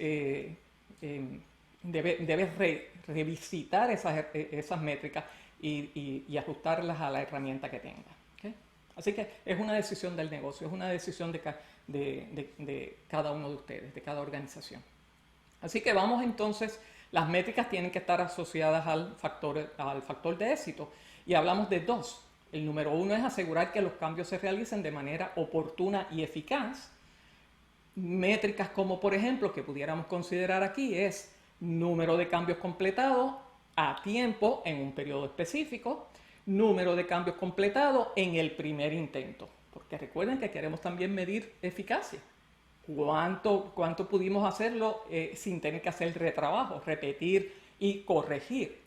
[SPEAKER 2] debe revisitar esas métricas y ajustarlas a la herramienta que tenga. ¿Okay? Así que es una decisión del negocio, es una decisión de cada uno de ustedes, de cada organización. Así que vamos entonces, las métricas tienen que estar asociadas al factor de éxito y hablamos de dos. El número 1 es asegurar que los cambios se realicen de manera oportuna y eficaz. Métricas como, por ejemplo, que pudiéramos considerar aquí es número de cambios completados a tiempo en un periodo específico, número de cambios completados en el primer intento. Porque recuerden que queremos también medir eficacia. ¿Cuánto pudimos hacerlo sin tener que hacer retrabajo, repetir y corregir?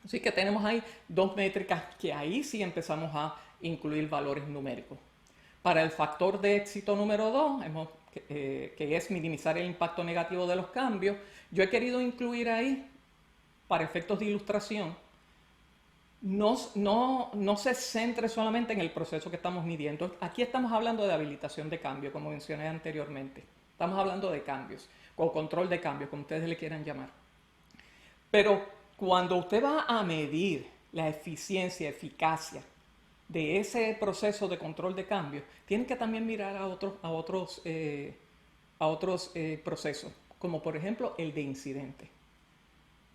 [SPEAKER 2] Así que tenemos ahí dos métricas que ahí sí empezamos a incluir valores numéricos. Para el factor de éxito número 2, que es minimizar el impacto negativo de los cambios, yo he querido incluir ahí, para efectos de ilustración, no se centre solamente en el proceso que estamos midiendo. Aquí estamos hablando de habilitación de cambio, como mencioné anteriormente. Estamos hablando de cambios, o control de cambios, como ustedes le quieran llamar. Pero cuando usted va a medir la eficiencia, eficacia de ese proceso de control de cambio, tiene que también mirar a otros procesos, como por ejemplo el de incidentes.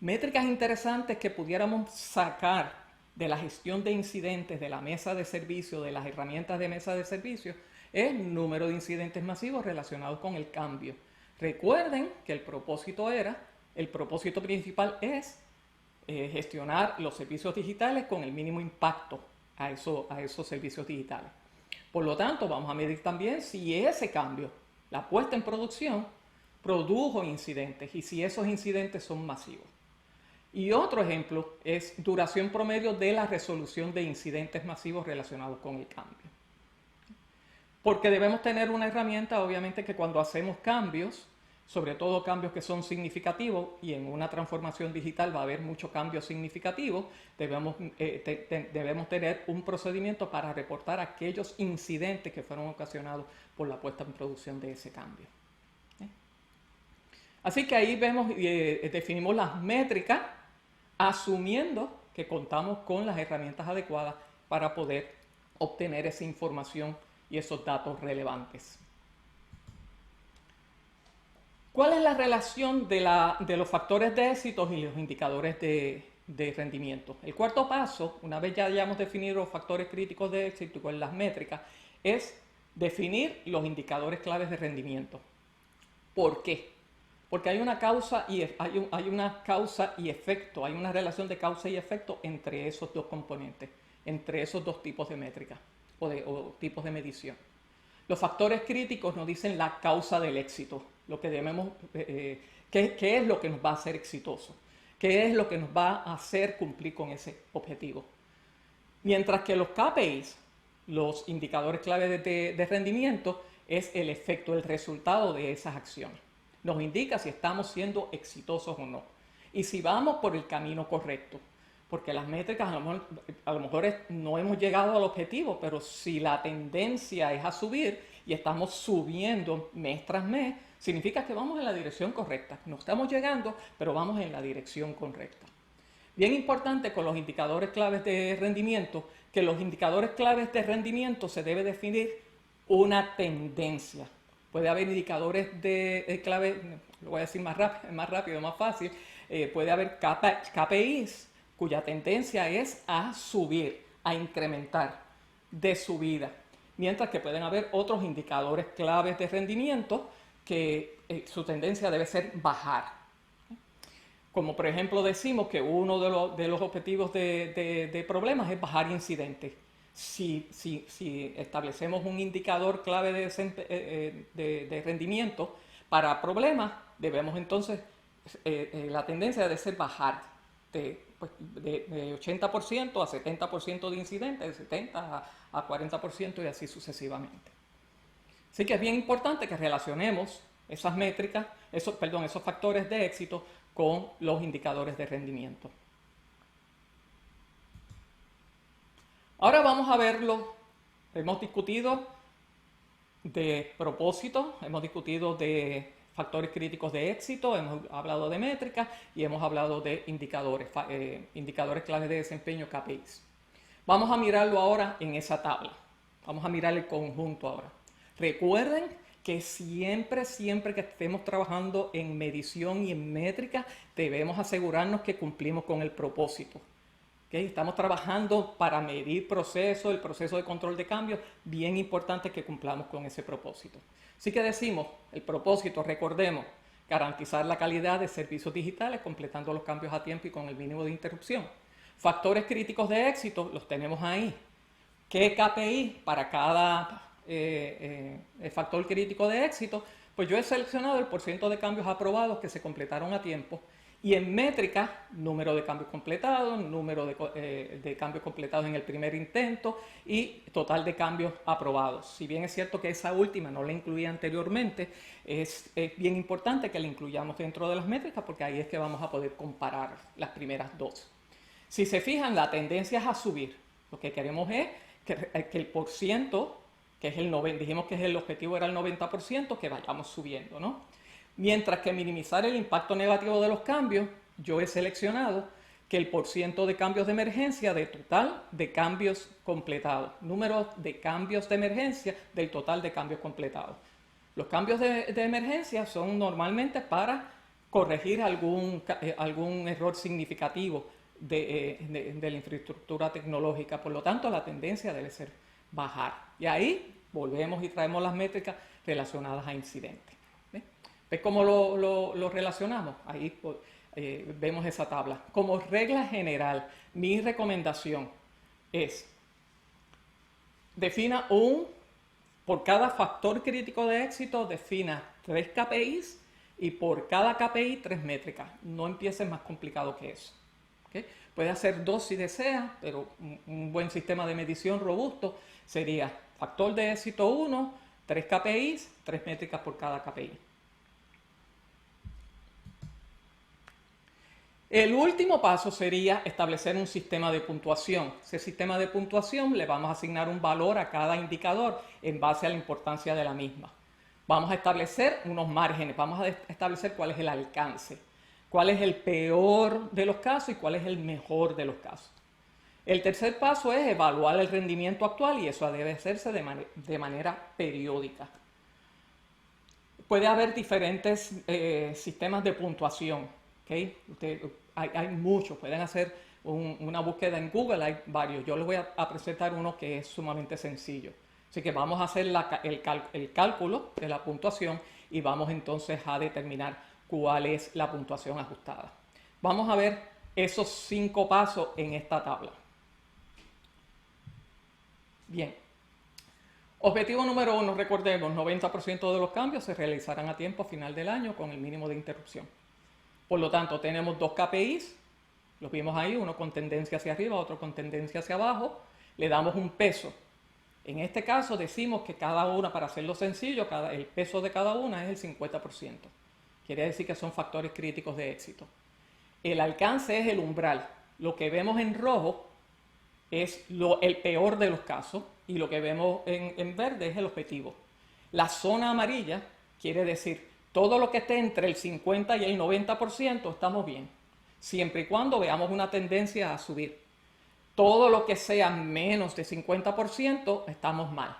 [SPEAKER 2] Métricas interesantes que pudiéramos sacar de la gestión de incidentes, de la mesa de servicio, de las herramientas de mesa de servicio, es número de incidentes masivos relacionados con el cambio. Recuerden que el propósito principal es gestionar los servicios digitales con el mínimo impacto a esos servicios digitales. Por lo tanto, vamos a medir también si ese cambio, la puesta en producción, produjo incidentes y si esos incidentes son masivos. Y otro ejemplo es duración promedio de la resolución de incidentes masivos relacionados con el cambio. Porque debemos tener una herramienta, obviamente, que cuando hacemos cambios, sobre todo cambios que son significativos, y en una transformación digital va a haber muchos cambios significativos, debemos tener un procedimiento para reportar aquellos incidentes que fueron ocasionados por la puesta en producción de ese cambio. Así que ahí vemos, definimos las métricas, asumiendo que contamos con las herramientas adecuadas para poder obtener esa información y esos datos relevantes. ¿Cuál es la relación de los factores de éxito y los indicadores de rendimiento? El cuarto paso, una vez ya hayamos definido los factores críticos de éxito con las métricas, es definir los indicadores claves de rendimiento. ¿Por qué? Porque hay una causa y efecto, hay una relación de causa y efecto entre esos dos componentes, entre esos dos tipos de métricas o tipos de medición. Los factores críticos nos dicen la causa del éxito, lo que debemos, qué es lo que nos va a hacer exitoso, qué es lo que nos va a hacer cumplir con ese objetivo. Mientras que los KPIs, los indicadores clave de rendimiento, es el efecto, el resultado de esas acciones. Nos indica si estamos siendo exitosos o no y si vamos por el camino correcto. Porque las métricas a lo mejor no hemos llegado al objetivo, pero si la tendencia es a subir y estamos subiendo mes tras mes, significa que vamos en la dirección correcta. No estamos llegando, pero vamos en la dirección correcta. Bien importante con los indicadores claves de rendimiento, que los indicadores claves de rendimiento se debe definir una tendencia. Puede haber indicadores de clave, lo voy a decir más rápido, más fácil, puede haber KPIs cuya tendencia es a subir, a incrementar de subida. Mientras que pueden haber otros indicadores claves de rendimiento que su tendencia debe ser bajar. Como por ejemplo decimos que uno de los objetivos de problemas es bajar incidentes. Si establecemos un indicador clave de rendimiento para problemas, debemos entonces, la tendencia debe ser bajar de 80% a 70% de incidentes, de 70% a 40% y así sucesivamente. Así que es bien importante que relacionemos esas métricas, esos factores de éxito con los indicadores de rendimiento. Ahora vamos a verlo. Hemos discutido de propósito, hemos discutido de factores críticos de éxito, hemos hablado de métricas y hemos hablado de indicadores claves de desempeño, KPIs. Vamos a mirarlo ahora en esa tabla. Vamos a mirar el conjunto ahora. Recuerden que siempre que estemos trabajando en medición y en métrica, debemos asegurarnos que cumplimos con el propósito. ¿Okay? Estamos trabajando para medir el proceso de control de cambios, bien importante que cumplamos con ese propósito. Así que decimos, el propósito, recordemos, garantizar la calidad de servicios digitales, completando los cambios a tiempo y con el mínimo de interrupción. Factores críticos de éxito, los tenemos ahí. ¿Qué KPI para cada factor crítico de éxito? Pues yo he seleccionado el porcentaje de cambios aprobados que se completaron a tiempo. Y en métricas, número de cambios completados, número de cambios completados en el primer intento y total de cambios aprobados. Si bien es cierto que esa última no la incluía anteriormente, es bien importante que la incluyamos dentro de las métricas porque ahí es que vamos a poder comparar las primeras dos. Si se fijan, la tendencia es a subir. Lo que queremos es que el porciento, que es dijimos que el objetivo era el 90%, que vayamos subiendo, ¿no? Mientras que minimizar el impacto negativo de los cambios, yo he seleccionado que el porciento de cambios de emergencia de total de cambios completados. Número de cambios de emergencia del total de cambios completados. Los cambios de emergencia son normalmente para corregir algún error significativo de la infraestructura tecnológica. Por lo tanto, la tendencia debe ser bajar. Y ahí volvemos y traemos las métricas relacionadas a incidentes. ¿Ves cómo lo relacionamos? Ahí pues, vemos esa tabla. Como regla general, mi recomendación es defina por cada factor crítico de éxito, defina 3 KPIs y por cada KPI 3 métricas. No empieces más complicado que eso. ¿Okay? Puedes hacer 2 si deseas, pero un buen sistema de medición robusto sería factor de éxito 1, 3 KPIs, 3 métricas por cada KPI. El último paso sería establecer un sistema de puntuación. Ese sistema de puntuación le vamos a asignar un valor a cada indicador en base a la importancia de la misma. Vamos a establecer unos márgenes, vamos a establecer cuál es el alcance, cuál es el peor de los casos y cuál es el mejor de los casos. El tercer paso es evaluar el rendimiento actual y eso debe hacerse de manera periódica. Puede haber diferentes sistemas de puntuación. ¿Okay? Hay muchos, pueden hacer una búsqueda en Google, hay varios. Yo les voy a presentar uno que es sumamente sencillo. Así que vamos a hacer el cálculo de la puntuación y vamos entonces a determinar cuál es la puntuación ajustada. Vamos a ver esos 5 pasos en esta tabla. Bien. Objetivo número 1, recordemos, 90% de los cambios se realizarán a tiempo a final del año con el mínimo de interrupción. Por lo tanto, tenemos 2 KPIs, los vimos ahí, uno con tendencia hacia arriba, otro con tendencia hacia abajo. Le damos un peso. En este caso decimos que cada una, para hacerlo sencillo, el peso de cada una es el 50%. Quiere decir que son factores críticos de éxito. El alcance es el umbral. Lo que vemos en rojo es el peor de los casos y lo que vemos en verde es el objetivo. La zona amarilla quiere decir todo lo que esté entre el 50 y el 90% estamos bien, siempre y cuando veamos una tendencia a subir. Todo lo que sea menos de 50% estamos mal.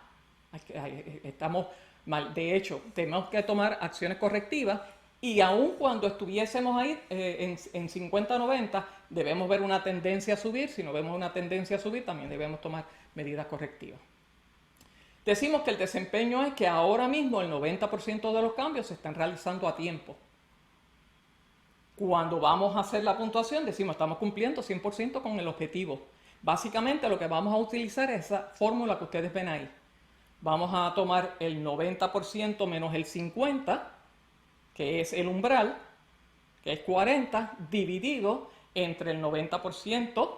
[SPEAKER 2] Estamos mal. De hecho, tenemos que tomar acciones correctivas y aun cuando estuviésemos ahí en 50-90, debemos ver una tendencia a subir. Si no vemos una tendencia a subir, también debemos tomar medidas correctivas. Decimos que el desempeño es que ahora mismo el 90% de los cambios se están realizando a tiempo. Cuando vamos a hacer la puntuación, decimos estamos cumpliendo 100% con el objetivo. Básicamente lo que vamos a utilizar es esa fórmula que ustedes ven ahí. Vamos a tomar el 90% menos el 50%, que es el umbral, que es 40, dividido entre el 90%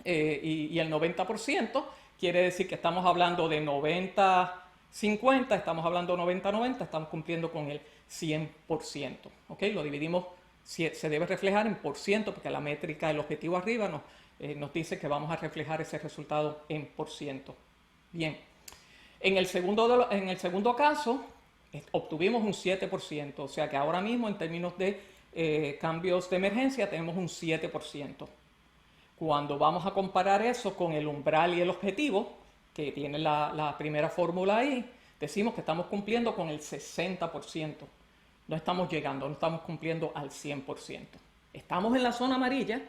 [SPEAKER 2] y el 90%. Quiere decir que estamos hablando de 90-50, estamos hablando de 90-90, estamos cumpliendo con el 100%. ¿Okay? Lo dividimos, se debe reflejar en por ciento, porque la métrica, el objetivo arriba nos dice que vamos a reflejar ese resultado en por ciento. Bien, en el segundo caso obtuvimos un 7%, o sea que ahora mismo en términos de cambios de emergencia tenemos un 7%. Cuando vamos a comparar eso con el umbral y el objetivo, que tiene la primera fórmula ahí, decimos que estamos cumpliendo con el 60%. No estamos llegando, no estamos cumpliendo al 100%. Estamos en la zona amarilla.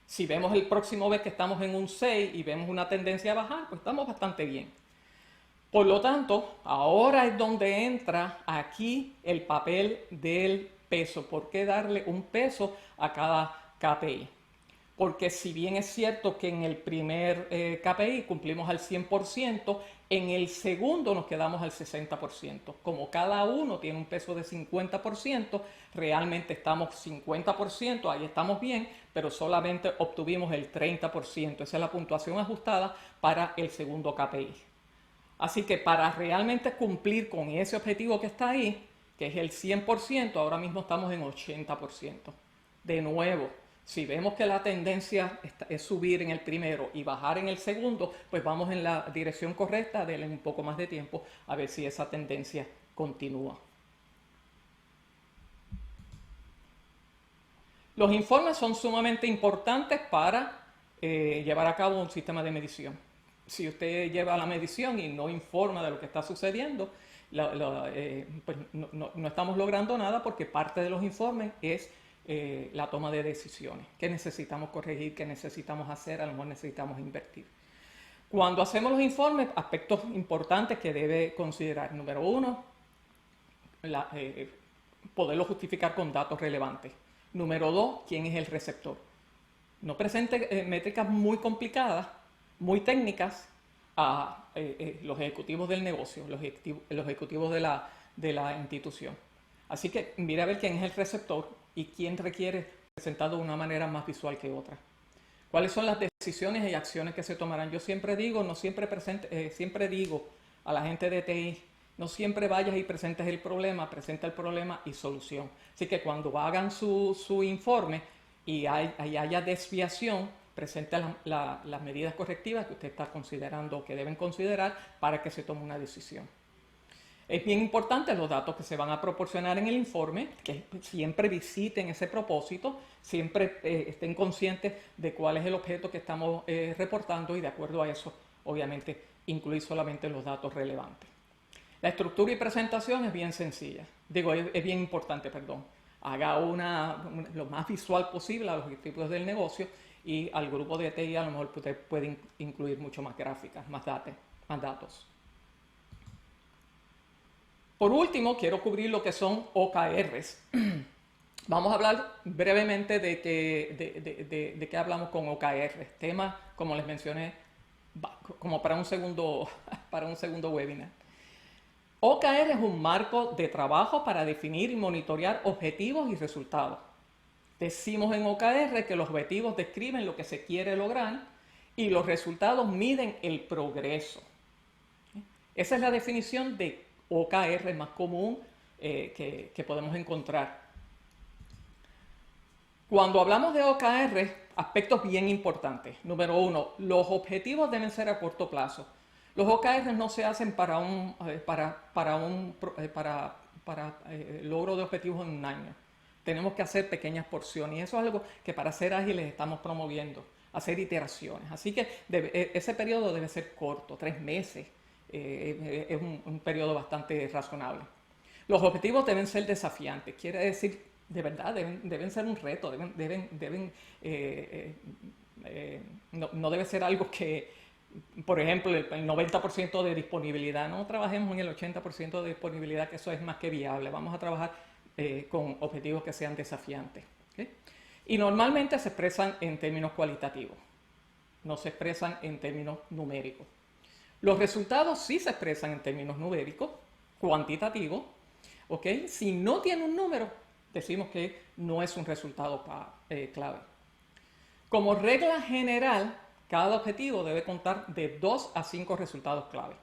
[SPEAKER 2] Si vemos el próximo vez que estamos en un 6 y vemos una tendencia a bajar, pues estamos bastante bien. Por lo tanto, ahora es donde entra aquí el papel del peso. ¿Por qué darle un peso a cada KPI? Porque si bien es cierto que en el primer KPI cumplimos al 100%, en el segundo nos quedamos al 60%. Como cada uno tiene un peso de 50%, realmente estamos 50%, ahí estamos bien, pero solamente obtuvimos el 30%. Esa es la puntuación ajustada para el segundo KPI. Así que para realmente cumplir con ese objetivo que está ahí, que es el 100%, ahora mismo estamos en 80%. De nuevo, si vemos que la tendencia es subir en el primero y bajar en el segundo, pues vamos en la dirección correcta, denle un poco más de tiempo a ver si esa tendencia continúa. Los informes son sumamente importantes para llevar a cabo un sistema de medición. Si usted lleva la medición y no informa de lo que está sucediendo, pues no estamos logrando nada, porque parte de los informes es la toma de decisiones. ¿Qué necesitamos corregir? ¿Qué necesitamos hacer? A lo mejor necesitamos invertir. Cuando hacemos los informes, aspectos importantes que debe considerar. Número uno, poderlo justificar con datos relevantes. Número dos, quién es el receptor. No presente métricas muy complicadas, muy técnicas a los ejecutivos del negocio, los ejecutivos de la institución. Así que mira a ver quién es el receptor y quién requiere presentado de una manera más visual que otra. ¿Cuáles son las decisiones y acciones que se tomarán? Yo siempre digo, siempre digo a la gente de TI, no siempre vayas y presenta el problema y solución. Así que cuando hagan su informe y haya desviación, presente las medidas correctivas que usted está considerando o que deben considerar para que se tome una decisión. Es bien importante los datos que se van a proporcionar en el informe, que siempre visiten ese propósito, siempre estén conscientes de cuál es el objeto que estamos reportando y de acuerdo a eso, obviamente, incluir solamente los datos relevantes. La estructura y presentación es bien sencilla, es bien importante, perdón. Haga lo más visual posible a los objetivos del negocio y al grupo de TI a lo mejor usted puede incluir mucho más gráficas, más datos. Por último, quiero cubrir lo que son OKRs. Vamos a hablar brevemente de qué hablamos con OKRs. Tema, como les mencioné, como para un segundo webinar. OKR es un marco de trabajo para definir y monitorear objetivos y resultados. Decimos en OKR que los objetivos describen lo que se quiere lograr y los resultados miden el progreso. Esa es la definición de OKR más común que podemos encontrar. Cuando hablamos de OKR, aspectos bien importantes. Número uno, los objetivos deben ser a corto plazo. Los OKR no se hacen para logro de objetivos en un año. Tenemos que hacer pequeñas porciones y eso es algo que para ser ágiles estamos promoviendo, hacer iteraciones. Así que ese periodo debe ser corto, 3 meses. Es un periodo bastante razonable. Los objetivos deben ser desafiantes, quiere decir, de verdad, deben ser un reto, no debe ser algo que, por ejemplo, el 90% de disponibilidad, no trabajemos en el 80% de disponibilidad, que eso es más que viable, vamos a trabajar con objetivos que sean desafiantes. ¿Okay? Y normalmente se expresan en términos cualitativos, no se expresan en términos numéricos. Los resultados sí se expresan en términos numéricos, cuantitativos, ¿ok? Si no tiene un número, decimos que no es un resultado clave. Como regla general, cada objetivo debe contar de 2 a 5 resultados clave.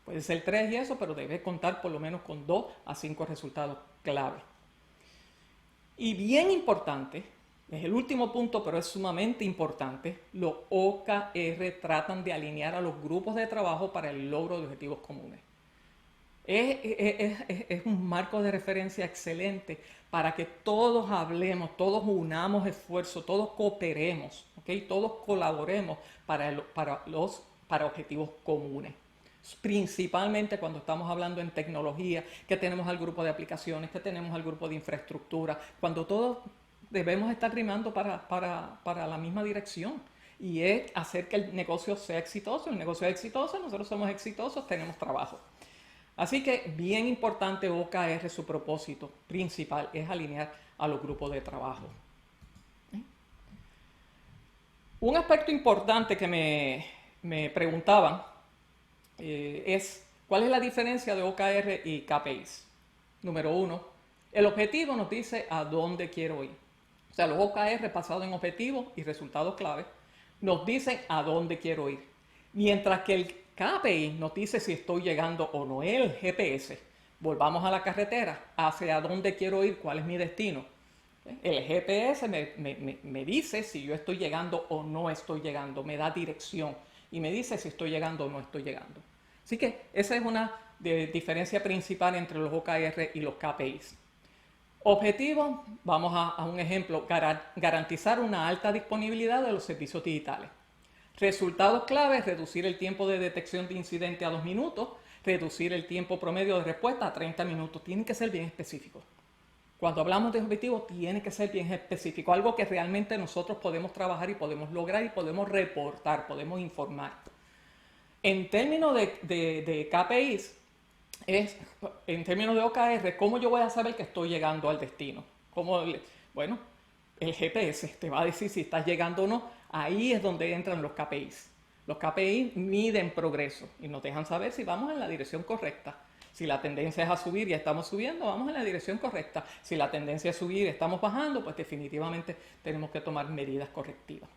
[SPEAKER 2] Puede ser 3 y eso, pero debe contar por lo menos con 2 a 5 resultados clave. Y bien importante, es el último punto, pero es sumamente importante, los OKR tratan de alinear a los grupos de trabajo para el logro de objetivos comunes. Es un marco de referencia excelente para que todos hablemos, todos unamos esfuerzos, todos cooperemos, ¿okay? Todos colaboremos para objetivos comunes. Principalmente cuando estamos hablando en tecnología, que tenemos al grupo de aplicaciones, que tenemos al grupo de infraestructura, cuando todos debemos estar remando para la misma dirección y es hacer que el negocio sea exitoso. El negocio es exitoso, nosotros somos exitosos, tenemos trabajo. Así que bien importante OKR, su propósito principal es alinear a los grupos de trabajo. Un aspecto importante que me preguntaban es ¿cuál es la diferencia de OKR y KPIs? Número uno, el objetivo nos dice a dónde quiero ir. O sea, los OKR basados en objetivos y resultados clave nos dicen a dónde quiero ir. Mientras que el KPI nos dice si estoy llegando o no. El GPS, volvamos a la carretera, hacia dónde quiero ir, cuál es mi destino. El GPS me dice si yo estoy llegando o no estoy llegando, me da dirección y me dice si estoy llegando o no estoy llegando. Así que esa es una diferencia principal entre los OKR y los KPIs. Objetivos, vamos a un ejemplo, garantizar una alta disponibilidad de los servicios digitales. Resultados claves, reducir el tiempo de detección de incidente a 2 minutos, reducir el tiempo promedio de respuesta a 30 minutos. Tienen que ser bien específicos. Cuando hablamos de objetivos, tiene que ser bien específico, algo que realmente nosotros podemos trabajar y podemos lograr y podemos reportar, podemos informar. En términos de KPIs, en términos de OKR, ¿cómo yo voy a saber que estoy llegando al destino? Bueno, el GPS te va a decir si estás llegando o no. Ahí es donde entran los KPIs. Los KPIs miden progreso y nos dejan saber si vamos en la dirección correcta. Si la tendencia es a subir y estamos subiendo, vamos en la dirección correcta. Si la tendencia es subir y estamos bajando, pues definitivamente tenemos que tomar medidas correctivas.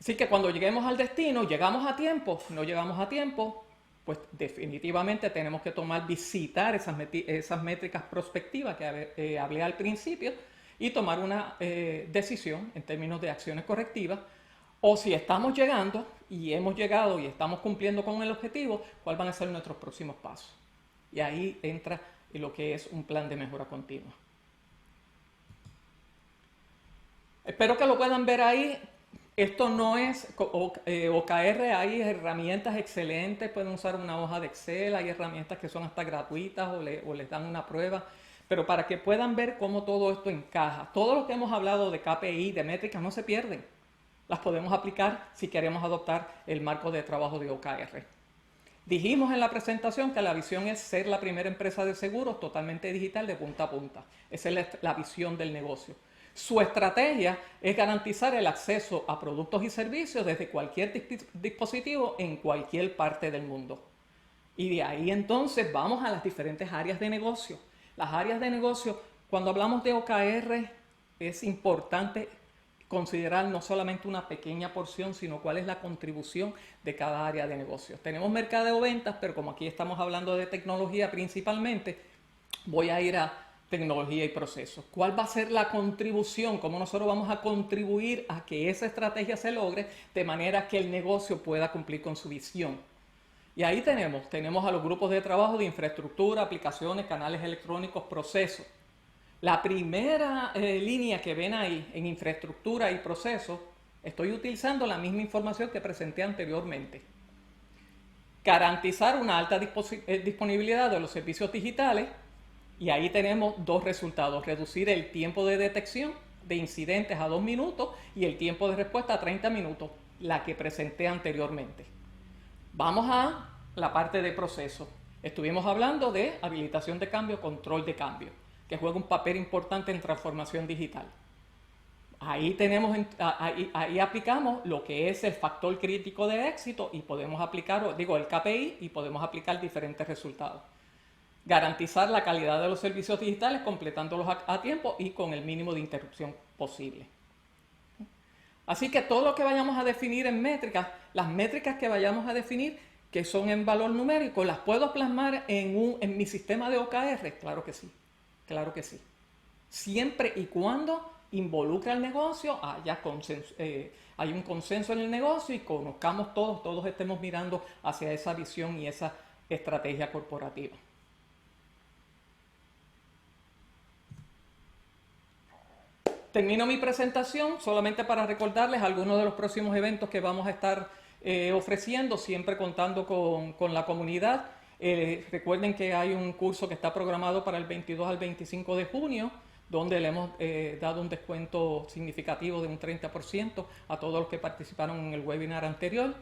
[SPEAKER 2] Así que cuando lleguemos al destino, llegamos a tiempo, no llegamos a tiempo, pues definitivamente tenemos que visitar esas métricas prospectivas que hablé al principio y tomar una decisión en términos de acciones correctivas. O si estamos llegando y hemos llegado y estamos cumpliendo con el objetivo, ¿cuáles van a ser nuestros próximos pasos? Y ahí entra lo que es un plan de mejora continua. Espero que lo puedan ver ahí. Esto no es OKR, hay herramientas excelentes, pueden usar una hoja de Excel, hay herramientas que son hasta gratuitas o les dan una prueba, pero para que puedan ver cómo todo esto encaja. Todo lo que hemos hablado de KPI, de métricas, no se pierden. Las podemos aplicar si queremos adoptar el marco de trabajo de OKR. Dijimos en la presentación que la visión es ser la primera empresa de seguros totalmente digital de punta a punta. Esa es la visión del negocio. Su estrategia es garantizar el acceso a productos y servicios desde cualquier dispositivo en cualquier parte del mundo. Y de ahí entonces vamos a las diferentes áreas de negocio. Las áreas de negocio, cuando hablamos de OKR, es importante considerar no solamente una pequeña porción, sino cuál es la contribución de cada área de negocio. Tenemos mercadeo ventas, pero como aquí estamos hablando de tecnología principalmente, voy a ir a tecnología y procesos. ¿Cuál va a ser la contribución? ¿Cómo nosotros vamos a contribuir a que esa estrategia se logre de manera que el negocio pueda cumplir con su visión? Y ahí tenemos a los grupos de trabajo de infraestructura, aplicaciones, canales electrónicos, procesos. La primera línea que ven ahí en infraestructura y procesos, estoy utilizando la misma información que presenté anteriormente. Garantizar una alta disponibilidad de los servicios digitales. Y ahí tenemos dos resultados: reducir el tiempo de detección de incidentes a 2 minutos y el tiempo de respuesta a 30 minutos, la que presenté anteriormente. Vamos a la parte de proceso. Estuvimos hablando de habilitación de cambio, control de cambio, que juega un papel importante en transformación digital. Ahí aplicamos lo que es el factor crítico de éxito y podemos aplicar, el KPI, y podemos aplicar diferentes resultados. Garantizar la calidad de los servicios digitales completándolos a tiempo y con el mínimo de interrupción posible. Así que todo lo que vayamos a definir en métricas, las métricas que vayamos a definir que son en valor numérico, ¿las puedo plasmar en mi sistema de OKR? Claro que sí, claro que sí. Siempre y cuando involucre al negocio, hay un consenso en el negocio y conozcamos todos estemos mirando hacia esa visión y esa estrategia corporativa. Termino mi presentación solamente para recordarles algunos de los próximos eventos que vamos a estar ofreciendo, siempre contando con la comunidad. Recuerden que hay un curso que está programado para el 22 al 25 de junio, donde le hemos dado un descuento significativo de un 30% a todos los que participaron en el webinar anterior.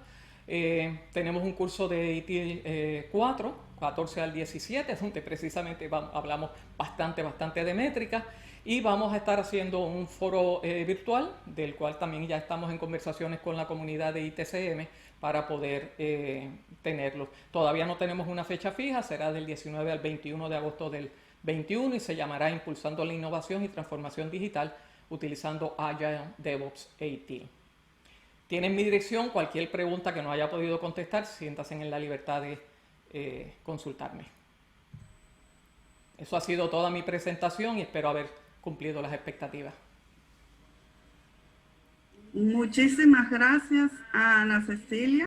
[SPEAKER 2] Tenemos un curso de ITIL 4, 14 al 17, donde precisamente hablamos bastante de métricas. Y vamos a estar haciendo un foro virtual, del cual también ya estamos en conversaciones con la comunidad de ITCM para poder tenerlo. Todavía no tenemos una fecha fija, será del 19 al 21 de agosto del 21 y se llamará Impulsando la Innovación y Transformación Digital utilizando Agile, DevOps e ITIL. Tienen mi dirección, cualquier pregunta que no haya podido contestar, siéntanse en la libertad de consultarme. Eso ha sido toda mi presentación y espero haber cumplido las expectativas.
[SPEAKER 1] Muchísimas gracias a Ana Cecilia.